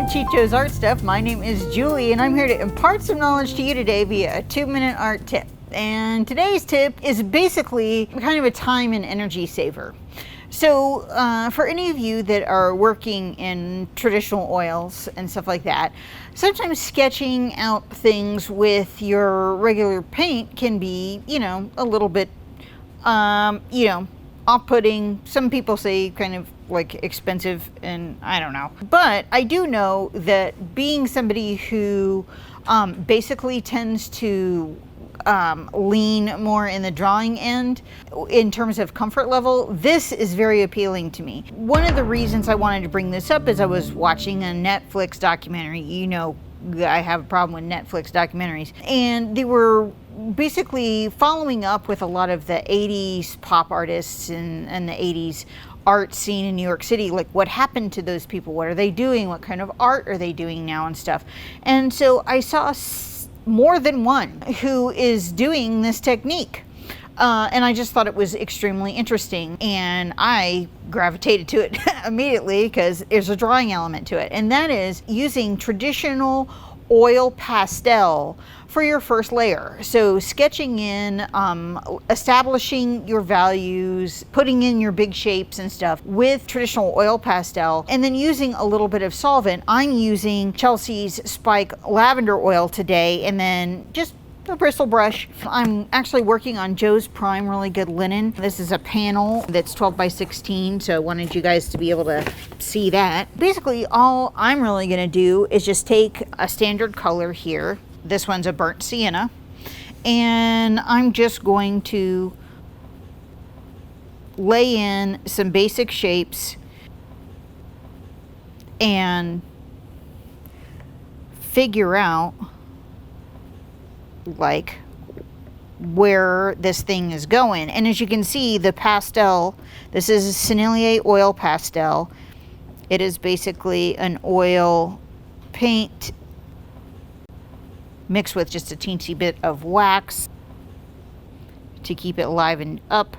Chicho's Art Stuff. My name is Julie and I'm here to impart some knowledge to you today via a 2-minute art tip. And today's tip is basically kind of a time and energy saver. So for any of you that are working in traditional oils and stuff like that, sometimes sketching out things with your regular paint can be, a little bit, off-putting. Some people say kind of like expensive, and I don't know. But I do know that being somebody who basically tends to lean more in the drawing end in terms of comfort level, this is very appealing to me. One of the reasons I wanted to bring this up is I was watching a Netflix documentary. I have a problem with Netflix documentaries, and they were basically following up with a lot of the 80s pop artists and the 80s art scene in New York City. Like, what happened to those people? What are they doing? What kind of art are they doing now and stuff? And so I saw more than one who is doing this technique. And I just thought it was extremely interesting, and I gravitated to it immediately because there's a drawing element to it, and that is using traditional oil pastel for your first layer. So sketching in, establishing your values, putting in your big shapes and stuff with traditional oil pastel, and then using a little bit of solvent. I'm using Chelsea's Spike lavender oil today, and then just a bristle brush. I'm actually working on Joe's Prime Really Good Linen. This is a panel that's 12 by 16, so I wanted you guys to be able to see that. Basically, all I'm really going to do is just take a standard color here. This one's a burnt sienna, and I'm just going to lay in some basic shapes and figure out like where this thing is going. And as you can see, the pastel, this is a Sennelier Oil Pastel. It is basically an oil paint mixed with just a teensy bit of wax to keep it livened up.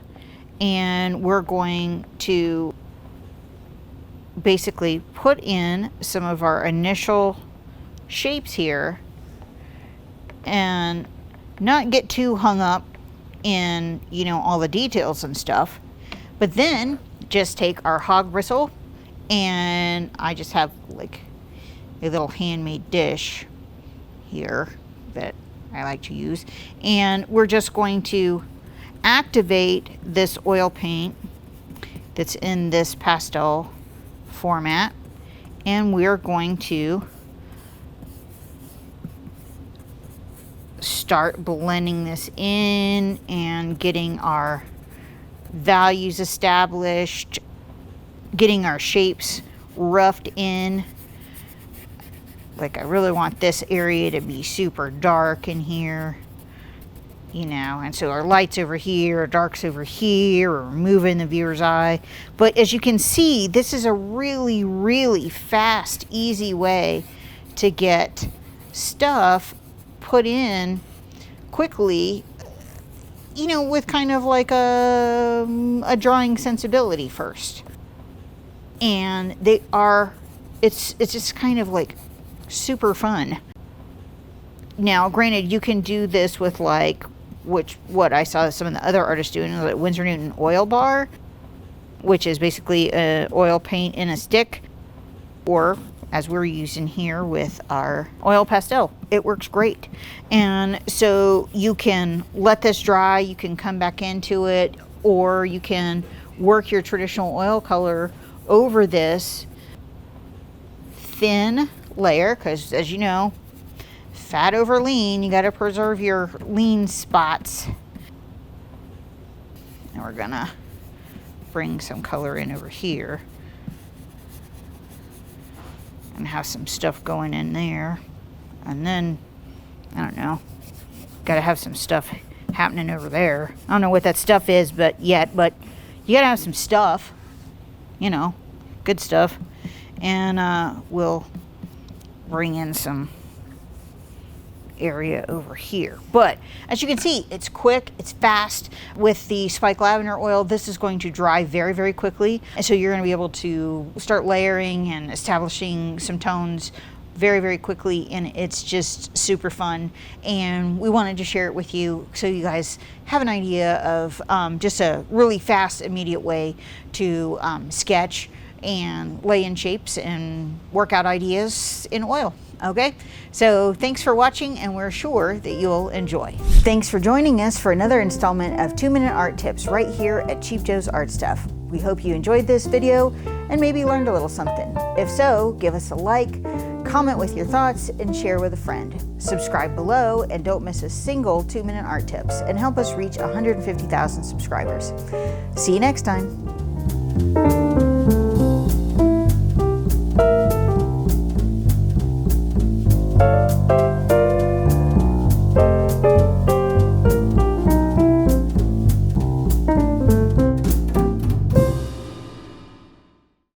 And we're going to basically put in some of our initial shapes here and not get too hung up in, all the details and stuff. But then just take our hog bristle, and I just have like a little handmade dish here that I like to use, and we're just going to activate this oil paint that's in this pastel format, and we're going to start blending this in and getting our values established, getting our shapes roughed in. Like, I really want this area to be super dark in here, and so our light's over here, our dark's over here, or moving the viewer's eye. But as you can see, this is a really, really fast, easy way to get stuff put in quickly, with kind of like a drawing sensibility first. And it's just kind of like super fun. Now, granted, you can do this with what I saw some of the other artists doing, like Winsor Newton OilBar, which is basically an oil paint in a stick, or as we're using here with our oil pastel. It works great. And so you can let this dry, you can come back into it, or you can work your traditional oil color over this thin layer, because as you know, fat over lean, you got to preserve your lean spots. And we're gonna bring some color in over here and have some stuff going in there. And then, I don't know, gotta have some stuff happening over there. I don't know what that stuff is but you gotta have some stuff, good stuff. And we'll bring in some area over here. But as you can see, it's quick, it's fast. With the spike lavender oil, this is going to dry very, very quickly. And so you're going to be able to start layering and establishing some tones very, very quickly, and it's just super fun. And we wanted to share it with you so you guys have an idea of just a really fast, immediate way to sketch and lay in shapes and work out ideas in oil. Okay, so thanks for watching, and we're sure that you'll enjoy. Thanks for joining us for another installment of 2-Minute Art Tips right here at Cheap Joe's Art Stuff. We hope you enjoyed this video and maybe learned a little something. If so, give us a like, comment with your thoughts, and share with a friend. Subscribe below and don't miss a single 2-Minute Art Tips, and help us reach 150,000 subscribers. See you next time.